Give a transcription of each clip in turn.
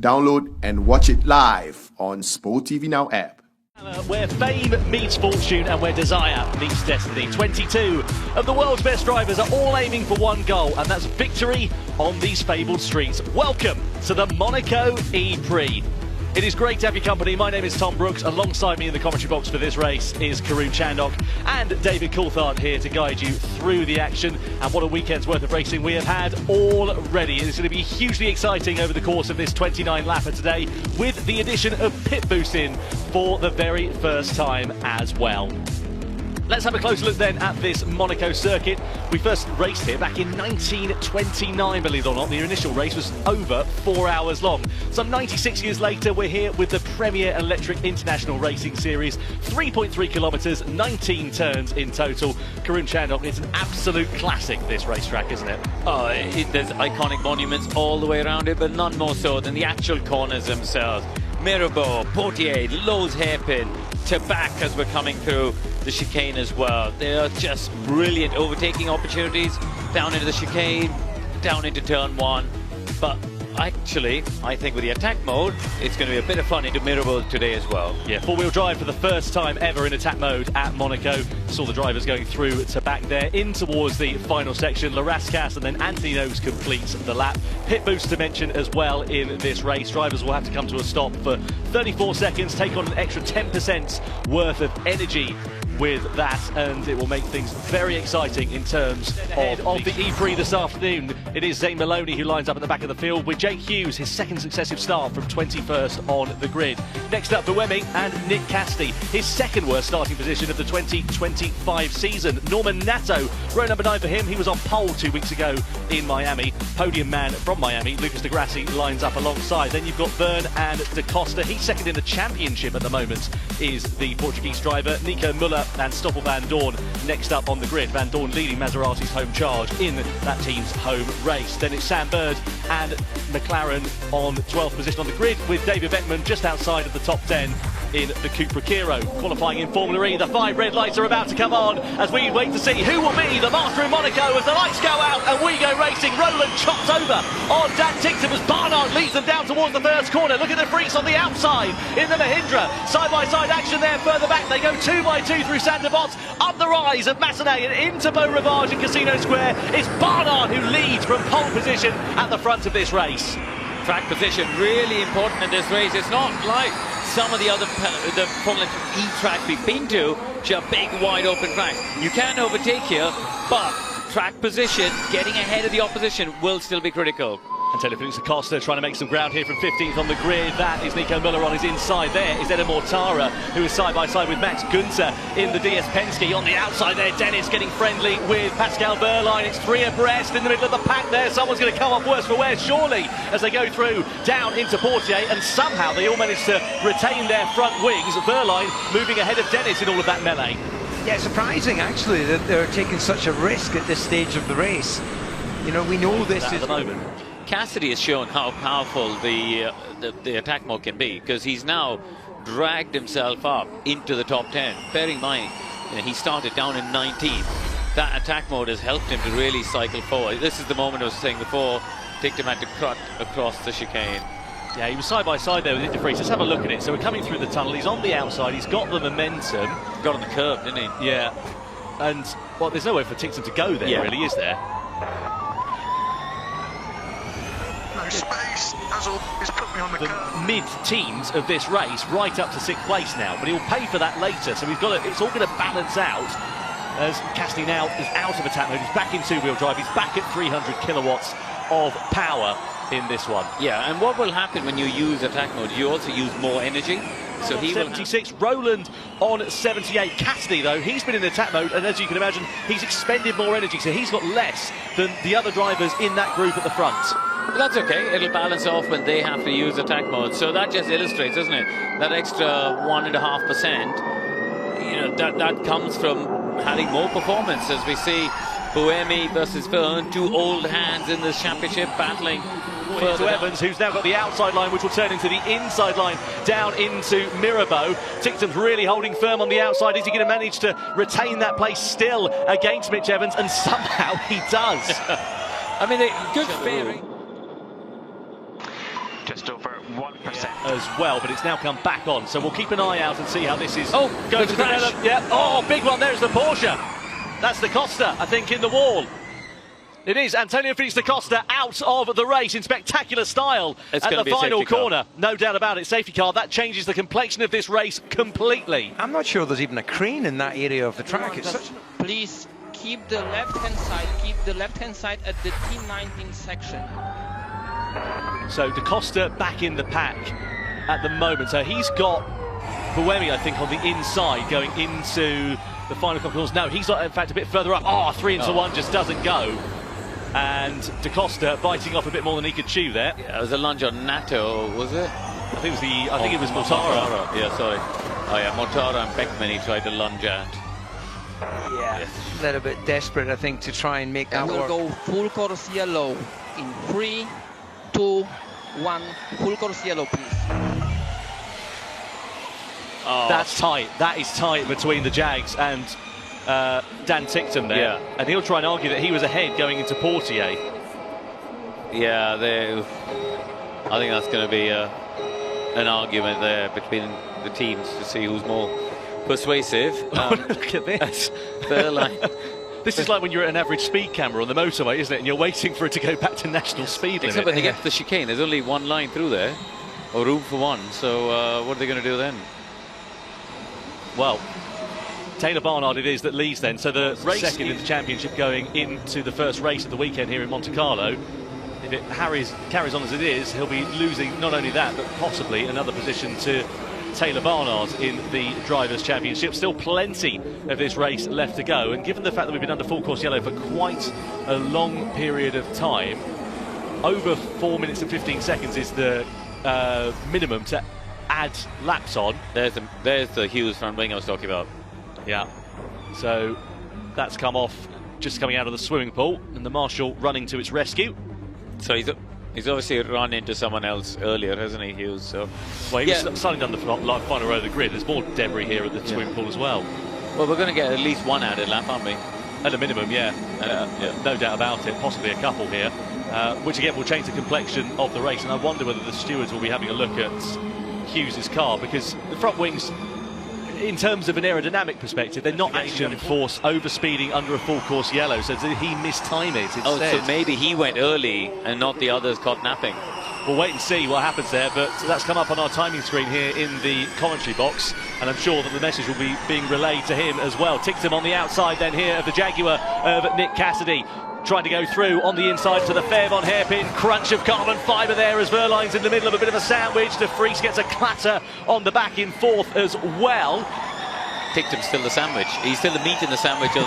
Download and watch it live on Sport TV Now app. Where fame meets fortune and where desire meets destiny. 22 of the world's best drivers are all aiming for one goal, and that's victory on these fabled streets. Welcome to the Monaco E-Prix. It is great to have your company. My name is Tom Brooks. Alongside me in the commentary box for this race is Karun Chandok and David Coulthard here to guide you through the action. And what a weekend's worth of racing we have had already. It's going to be hugely exciting over the course of this 29-lapper today, with the addition of pit boost in for the very first time as well. Let's have a closer look then at this Monaco circuit. We first raced here back in 1929, believe it or not. The initial race was over 4 hours long. Some 96 years later, we're here with the Premier Electric International Racing Series. 3.3 kilometres, 19 turns in total. Karun Chandok, it's an absolute classic, this racetrack, isn't it? Oh, there's iconic monuments all the way around it, but none more so than the actual corners themselves. Mirabeau, Poitiers, Lowe's hairpin, to back as we're coming through the chicane as well. They are just brilliant overtaking opportunities down into the chicane, down into turn one. But actually, I think with the attack mode, it's going to be a bit of fun into Mirabeau today as well. Yeah, four-wheel drive for the first time ever in attack mode at Monaco. Saw the drivers going through to back there in towards the final section. Larascas and then Anthony Noakes completes the lap. Pit boost to mention as well in this race. Drivers will have to come to a stop for 34 seconds, take on an extra 10% worth of energy with that, and it will make things very exciting in terms of the E-Prix this afternoon. It is Zane Maloney who lines up at the back of the field with Jake Hughes, his second successive start from 21st on the grid. Next up, fomulaE and Nick Cassidy, his second worst starting position of the 2025 season. Norman Nato, row number 9 for him. He was on pole 2 weeks ago in Miami. Podium man from Miami, Lucas de Grassi, lines up alongside. Then you've got Verne and Da Costa. He's second in the championship at the moment, is the Portuguese driver. Nico Muller and Stoffel Van Dorn next up on the grid. Van Dorn leading Maserati's home charge in that team's home race. Then it's Sam Bird and McLaren on 12th position on the grid, with David Beckman just outside of the top 10 in the Cupra Kiro. Qualifying in fomulaE, the 5 red lights are about to come on as we wait to see who will be the master in Monaco as the lights go out and we go racing. Roland chops over on Dan Tincton as Barnard leads them down towards the first corner. Look at the freaks on the outside in the Mahindra. Side-by-side action there further back. They go 2x2 through Saint-Devots, up the rise of Massenet and into Beau Rivage in Casino Square. It's Barnard who leads from pole position at the front of this race. Track position really important in this race. It's not like some of the other the Formula E tracks we've been to, which are big, wide open tracks. You can overtake here, but track position, getting ahead of the opposition, will still be critical. And Felix Acosta trying to make some ground here from 15th on the grid. That is Nico Muller on his inside. There is Eda Mortara, who is side-by-side with Max Günther in the DS Penske. On the outside there, Dennis getting friendly with Pascal Wehrlein. It's 3 abreast in the middle of the pack there. Someone's going to come off worse for wear, surely, as they go through down into Poitiers. And somehow they all manage to retain their front wings. Wehrlein moving ahead of Dennis in all of that melee. Yeah, surprising actually that they're taking such a risk at this stage of the race. You know, we know this is at the moment. Cassidy has shown how powerful the attack mode can be, because he's now dragged himself up into the top 10. Bearing in mind, you know, he started down in 19th. That attack mode has helped him to really cycle forward. This is the moment I was saying before, Tincton had to cut across the chicane. Yeah, he was side by side there with De Vries. Let's have a look at it. So we're coming through the tunnel. He's on the outside. He's got the momentum. Got on the curb, didn't he? Yeah. And, well, there's nowhere for Tincton to go there, really, is there? No space, has always put me on the curb. Mid-teens of this race, right up to 6th place now, but he'll pay for that later, so it's all going to balance out as Cassidy now is out of attack mode. He's back in two-wheel drive, he's back at 300 kilowatts of power in this one. Yeah, and what will happen when you use attack mode? You also use more energy. So he 76, Roland on 78. Cassidy, though, he's been in attack mode, and as you can imagine, he's expended more energy, so he's got less than the other drivers in that group at the front. But that's okay, it'll balance off when they have to use attack mode. So that just illustrates, doesn't it, that extra 1.5%, you know, that comes from having more performance, as we see fomulaE versus Verne, 2 old hands in this championship battling. To Evans, who's now got the outside line, which will turn into the inside line down into Mirabeau. Tincton's really holding firm on the outside. Is he going to manage to retain that place still against Mitch Evans? And somehow he does. I mean, good steering. Just over 1%. as well, but it's now come back on. So we'll keep an eye out and see how this is Oh, going the to crash. develop. Yeah. Oh, big one. There's the Porsche. That's Da Costa, I think, in the wall. It is Antonio Felix Da Costa out of the race in spectacular style It's at gonna the be a final safety car. corner. No doubt about it. Safety car. That changes the complexion of this race completely. I'm not sure there's even a crane in that area of the track. It's such... Please keep the left-hand side. Keep the left-hand side at the T19 section. So Da Costa back in the pack at the moment. So he's got fomulaE, I think, on the inside going into the final couple of corners. No, he's in fact a bit further up. Oh, 3 into 1 just doesn't go. And Da Costa biting off a bit more than he could chew there. Yeah, it was a lunge on Nato, was it? I think it was Mortara. Yeah, sorry. Oh yeah, Mortara and Beckman he tried to lunge at. Yeah, a little bit desperate, I think, to try and make that And we'll work. go full course yellow in 3, 2, 1. Full course yellow, please. Oh. That's tight. That is tight between the Jags and Dan Ticktum there. Yeah. And he'll try and argue that he was ahead going into Portier. Yeah, I think that's going to be an argument there between the teams to see who's more persuasive. Look at this. This is like when you're at an average speed camera on the motorway, isn't it? And you're waiting for it to go back to national speed limit. Except when they get to the chicane, there's only one line through there, or room for one. So what are they going to do then? Well, Taylor Barnard it is that leads then. So the race second in the championship going into the first race of the weekend here in Monte Carlo. If it carries on as it is, he'll be losing not only that, but possibly another position to Taylor Barnard in the Drivers' Championship. Still plenty of this race left to go. And given the fact that we've been under full course yellow for quite a long period of time, over 4 minutes and 15 seconds is the minimum to add laps on. There's the Hughes front wing I was talking about. Yeah, so that's come off just coming out of the swimming pool, and the Marshal running to its rescue. So he's obviously run into someone else earlier, hasn't he, Hughes? So well, he was starting down the final row of the grid. There's more debris here at the swimming pool as well. Well, we're going to get at least one added lap, aren't we? At a minimum, yeah. No doubt about it. Possibly a couple here, which again will change the complexion of the race. And I wonder whether the stewards will be having a look at Hughes' car, because the front wings, in terms of an aerodynamic perspective, they're not actually going to force overspeeding under a full course yellow, so did he mistime it instead? Oh, so maybe he went early and not the others caught napping. We'll wait and see what happens there, but that's come up on our timing screen here in the commentary box, and I'm sure that the message will be being relayed to him as well. Ticked him on the outside then here of the Jaguar of Nick Cassidy. Trying to go through on the inside to the Fairmont hairpin. Crunch of carbon fibre there as Verline's in the middle of a bit of a sandwich. De Vries gets a clatter on the back in fourth as well. Ticktum's still the sandwich. He's still the meat in the sandwich of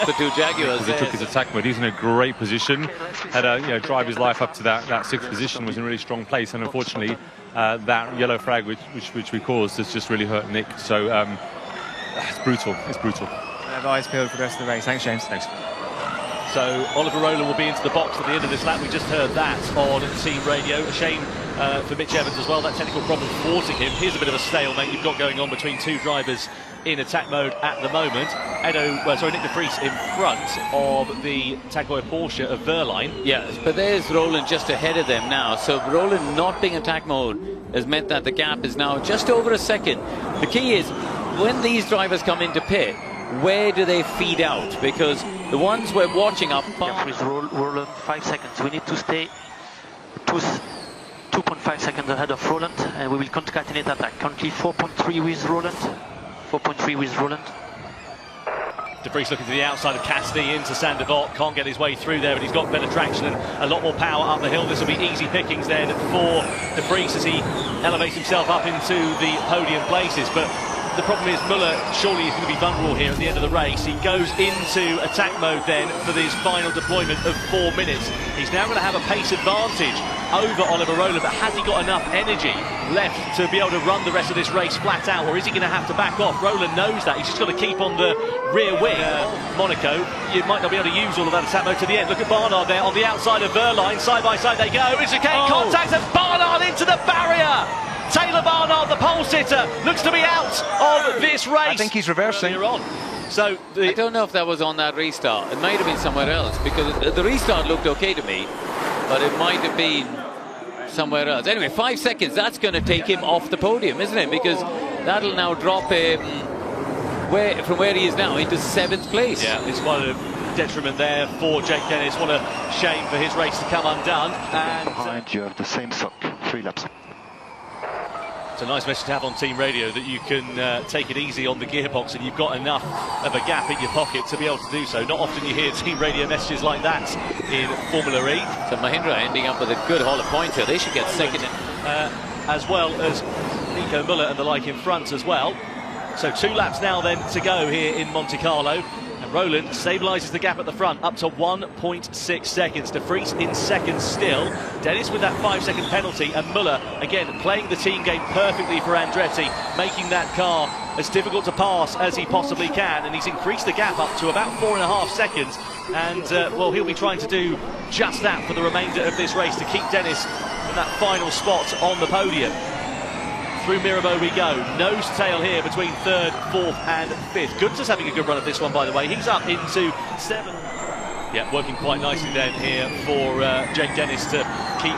the two Jaguars. He took his attack mode. He's in a great position. Had a drive his life up to that sixth position. Was in a really strong place, and unfortunately, that yellow flag which we caused has just really hurt Nick. So it's brutal. It's brutal. Have eyes peeled for the rest of the race. Thanks, James. Thanks. So Oliver Rowland will be into the box at the end of this lap. We just heard that on team radio. A shame for Mitch Evans as well. That technical problem thwarting him. Here's a bit of a stalemate you've got going on between two drivers in attack mode at the moment. Nick De Vries in front of the Tagoya Porsche of Verline. Yeah, but there's Rowland just ahead of them now. So Rowland not being attack mode has meant that the gap is now just over a second. The key is, when these drivers come into pit, where do they feed out? Because the ones we're watching are with Rowland 5 seconds. We need to stay 2.5 seconds ahead of Rowland, and we will concatenate attack. Currently 4.3 with Rowland. 4.3 with Rowland. De Vries looking to the outside of Cassidy into Sander Vogt. Can't get his way through there, but he's got better traction and a lot more power up the hill. This will be easy pickings then for De Vries as he elevates himself up into the podium places. But the problem is Muller surely is going to be vulnerable here at the end of the race. He goes into attack mode then for this final deployment of 4 minutes. He's now going to have a pace advantage over Oliver Rowland, but has he got enough energy left to be able to run the rest of this race flat out, or is he going to have to back off? Rowland knows that. He's just got to keep on the rear wing. Monaco, you might not be able to use all of that attack mode to the end. Look at Barnard there on the outside of Verline. Side by side they go. It's chicane contact and Barnard into the barrier. Taylor Barnard, the pole sitter, looks to be out of this race. I think he's reversing. On. So I don't know if that was on that restart. It might have been somewhere else, because the restart looked okay to me, but it might have been somewhere else. Anyway, 5 seconds, that's going to take him off the podium, isn't it? Because that'll now drop him from where he is now into 7th place. Yeah, it's quite a detriment there for Jake Dennis. What a shame for his race to come undone. And Behind you have the same sock, 3 laps. it's a nice message to have on team radio that you can take it easy on the gearbox and you've got enough of a gap in your pocket to be able to do so. Not often you hear team radio messages like that in fomulaE. So Mahindra ending up with a good Hall of Pointer. They should get second. As well as Nico Muller and the like in front as well. So 2 laps now then to go here in Monte Carlo. And Roland stabilises the gap at the front up to 1.6 seconds. De Vries in second still. Dennis with that 5-second penalty, and Muller again playing the team game perfectly for Andretti, making that car as difficult to pass as he possibly can, and he's increased the gap up to about 4.5 seconds. And well, he'll be trying to do just that for the remainder of this race to keep Dennis in that final spot on the podium. Through Mirabeau we go. Nose tail here between 3rd, 4th and 5th. Good's having a good run of this one, by the way. He's up into 7th. Yeah, working quite nicely then here for Jake Dennis to keep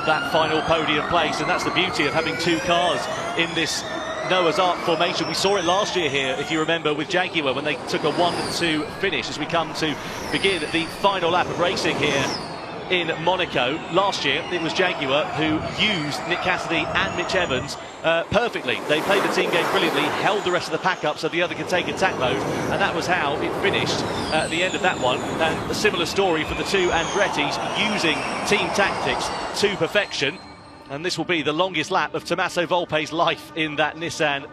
that final podium place. And that's the beauty of having 2 cars in this Noah's Ark formation. We saw it last year here, if you remember, with Jaguar when they took a 1-2 finish as we come to begin the final lap of racing here in Monaco. Last year it was Jaguar who used Nick Cassidy and Mitch Evans perfectly. They played the team game brilliantly, held the rest of the pack up so the other could take attack mode, and that was how it finished at the end of that one. And a similar story for the 2 Andrettis, using team tactics to perfection. And this will be the longest lap of Tommaso Volpe's life in that Nissan.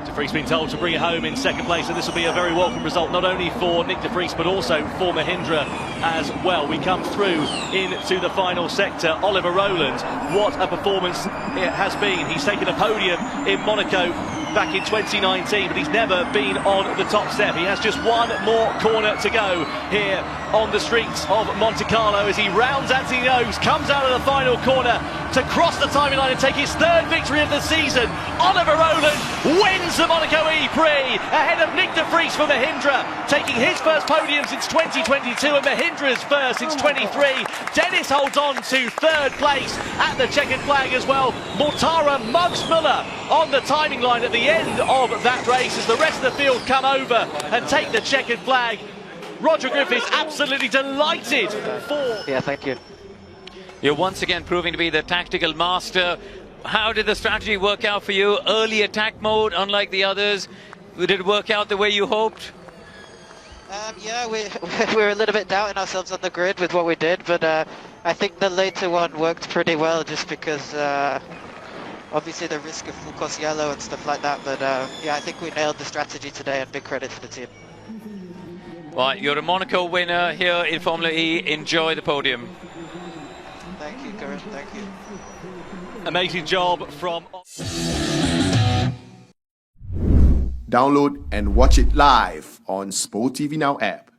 De Vries been told to bring it home in 2nd place, and this will be a very welcome result, not only for Nick De Vries but also for Mahindra as well. We come through into the final sector. Oliver Rowland, what a performance it has been. He's taken a podium in Monaco back in 2019, but he's never been on the top step. He has just one more corner to go here on the streets of Monte Carlo as he rounds Anthony Nose, comes out of the final corner to cross the timing line and take his 3rd victory of the season. Oliver Rowland wins the Monaco E-Prix ahead of Nick De Vries for Mahindra, taking his first podium since 2022 and Mahindra's first since 23. Dennis holds on to 3rd place at the checkered flag as well. Mortara mugs Muller on the timing line at the end of that race as the rest of the field come over and take the checkered flag. Roger Griffiths absolutely delighted for... Yeah, thank you. You're once again proving to be the tactical master. How did the strategy work out for you? Early attack mode, unlike the others. Did it work out the way you hoped? Yeah, we were a little bit doubting ourselves on the grid with what we did, but I think the later one worked pretty well just because obviously the risk of full course yellow and stuff like that, but yeah, I think we nailed the strategy today, and big credit to the team. Well, you're a Monaco winner here in fomulaE. Enjoy the podium. Thank you, Karim. Thank you. Amazing job from... Download and watch it live on Sport TV Now app.